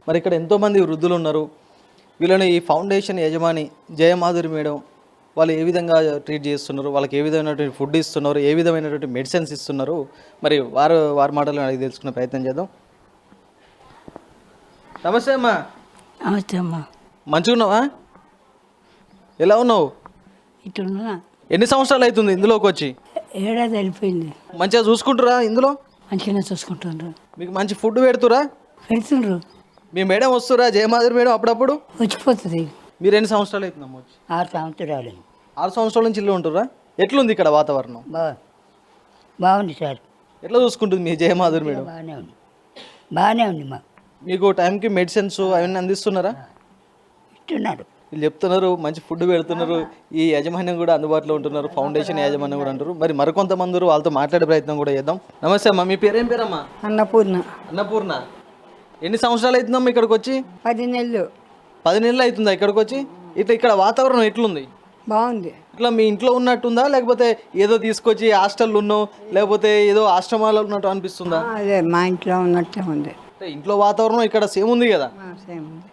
మరి ఇక్కడ ఎంతోమంది వృద్ధులు ఉన్నారు. వీళ్ళని ఈ ఫౌండేషన్ యజమాని జయమాధురి మేడం వాళ్ళు ఏ విధంగా ట్రీట్ చేస్తున్నారు, వాళ్ళకి ఏ విధమైనటువంటి ఫుడ్ ఇస్తున్నారు, ఏ విధమైనటువంటి మెడిసిన్స్ ఇస్తున్నారు, మరి వారి మాటలు అడిగి తెలుసుకునే ప్రయత్నం చేద్దాం. నమస్తే అమ్మా. నమస్తే అమ్మా. మంచిగా ఉన్నావా? ఎలా ఉన్నావు? ఇటున్నా. ఎన్ని సంవత్సరాలు అవుతుంది ఇందులోకి వచ్చి? ఏడాది వెళ్ళిపోయింది. మంచిగా చూసుకుంటురా? ఇందులో మంచిగానే చూసుకుంటుండ్రు. మీకు మంచి ఫుడ్ పెడుతురా? పెడుతుండ్రు. మీ మేడం వస్తురా జయమాధురి మేడం అప్పుడప్పుడు? వచ్చిపోతుంది. మీరు ఎన్ని సంవత్సరాలు అవుతుందమ్మా వచ్చి? 6 సంవత్సరాలు. 6 సంవత్సరాల నుంచి ఇల్లు ఉంటురా? ఎట్లుంది ఇక్కడ వాతావరణం? బాగుంది సార్. ఎట్లా చూసుకుంటుంది మీ జయమాధురి మేడం? బాగానే ఉంది మా. మీకు టైంకి మెడిసిన్స్ అవన్నీ అందిస్తున్నారా? ఇస్తున్నారు. వీళ్ళు చెప్తున్నారు మంచి ఫుడ్ పెడుతున్నారు, ఈ యాజమాన్యం కూడా అందుబాటులో ఉంటున్నారు, ఫౌండేషన్ యాజమాన్యం కూడా అంటారు. మరి మరికొంతమంది వాళ్ళతో మాట్లాడే ప్రయత్నం కూడా చేద్దాం. నమస్తే అమ్మా, మీ పేరేం పేరమ్మా? అన్నపూర్ణ. అన్నపూర్ణ. ఎన్ని సంవత్సరాలు అవుతుందమ్మా ఇక్కడికి వచ్చి? 10 నెలలు. 10 నెలలు అవుతుందా ఇక్కడికి వచ్చి? ఇట్లా ఇక్కడ వాతావరణం ఎట్లుంది? బాగుంది. ఇట్లా మీ ఇంట్లో ఉన్నట్టుందా, లేకపోతే ఏదో తీసుకొచ్చి హాస్టల్లో ఉన్నావు, లేకపోతే ఏదో ఆశ్రమాల్లో ఉన్నట్టు అనిపిస్తుందా? అదే మా ఇంట్లో ఉన్నట్టే ఉంది. ఇంట్లో వాతావరణం ఇక్కడ సేమ్ ఉంది కదా? సేమ్ ఉంది.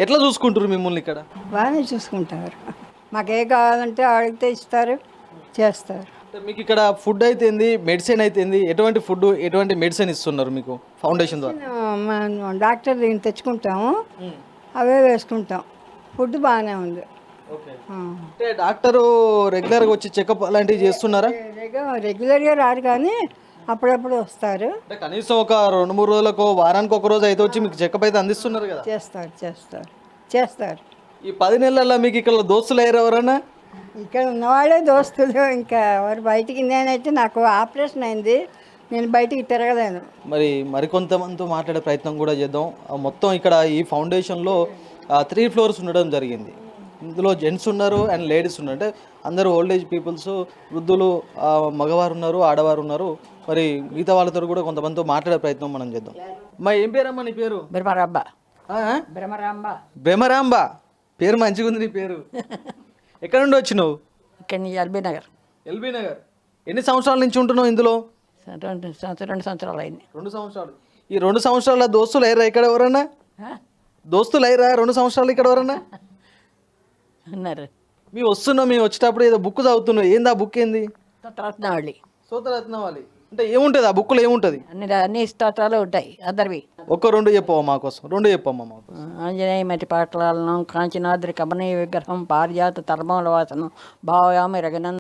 ఎట్లా చూసుకుంటారు మిమ్మల్ని ఇక్కడ? బాగానే చూసుకుంటారు. మాకే కావాలంటే అడిగితే ఇస్తారు, చేస్తారు. మీకు ఇక్కడ ఫుడ్ అయితేంది, మెడిసిన్ అయితేంది, ఎటువంటి ఫుడ్ ఎటువంటి మెడిసిన్ ఇస్తున్నారు మీకు ఫౌండేషన్ ద్వారా? మనం డాక్టర్ దగ్గర తెచ్చుకుంటాము, అవే వేసుకుంటాం. ఫుడ్ బాగానే ఉంది. అంటే డాక్టరు రెగ్యులర్గా వచ్చి చెకప్ అలాంటివి చేస్తున్నారా? రెగ్యులర్గా రారు కానీ అప్పుడప్పుడు వస్తారు. అంటే కనీసం ఒక 2-3 రోజులకు, వారానికి ఒక రోజు అయితే వచ్చి మీకు చెకప్ అయితే అందిస్తున్నారు కదా? చేస్తారు చేస్తారు చేస్తారు. ఈ 10 నెలల్లో మీకు ఇక్కడ దోస్తులు అయ్యారు ఎవరన్నా? ఇక్కడ ఉన్నవాళ్ళే దోస్తులు. ఇంకా ఎవరు బయటికి, నేనైతే నాకు ఆపరేషన్ అయింది, నేను బయటికి తిరగలేను. మరికొంతమందితో మాట్లాడే ప్రయత్నం కూడా చేద్దాం. మొత్తం ఇక్కడ ఈ ఫౌండేషన్లో 3 ఫ్లోర్స్ ఉండడం జరిగింది. ఇందులో జెంట్స్ ఉన్నారు అండ్ లేడీస్ ఉన్నారు. అంటే అందరూ ఓల్డ్ ఏజ్ పీపుల్స్, వృద్ధులు, మగవారు ఉన్నారు, ఆడవారు ఉన్నారు. మరి మిగతా వాళ్ళతో కూడా కొంతమందితో మాట్లాడే ప్రయత్నం మనం చేద్దాం. అమ్మా, ఏం పేరమ్మా నీ పేరు? బ్రహ్మరాంబ. బ్రహ్మరాంబ. పేరు మంచిగా ఉంది నీ పేరు. ఎక్కడ నుండి వచ్చినావు? ఇక్కడ ఎల్బీ నగర్. ఎల్బీ నగర్. ఎన్ని సంవత్సరాల నుంచి ఉంటున్నావు ఇందులో? 2 సంవత్సరాలు అయింది. 2 సంవత్సరాలు. ఈ 2 సంవత్సరాల దోస్తులు అయ్యారా ఇక్కడ ఎవరన్నా? దోస్తులు అయ్యారా 2 సంవత్సరాలు ఇక్కడ ఎవరన్నా? ఉన్నారు. మేము వచ్చేటప్పుడు ఏదో బుక్ చదువుతున్నావు. ఏంది ఆ బుక్? ఏంది? రత్నావళి. సూత్రరత్నావళి. అంటే ఏముంటుంది ఆ బుక్లో? ఏముంటుంది? అన్ని స్తోత్రాలు ఉంటాయి అందరివి. 2 చెప్పవా మా కోసం? 2 చెప్పమ్మా మా కోసం. ఆంజనేయ మతి పాటలను, కాంచనాద్రి కమనీయ విగ్రహం, పారిజాత తర్మల వాసనం, భావయామి రఘునందనం.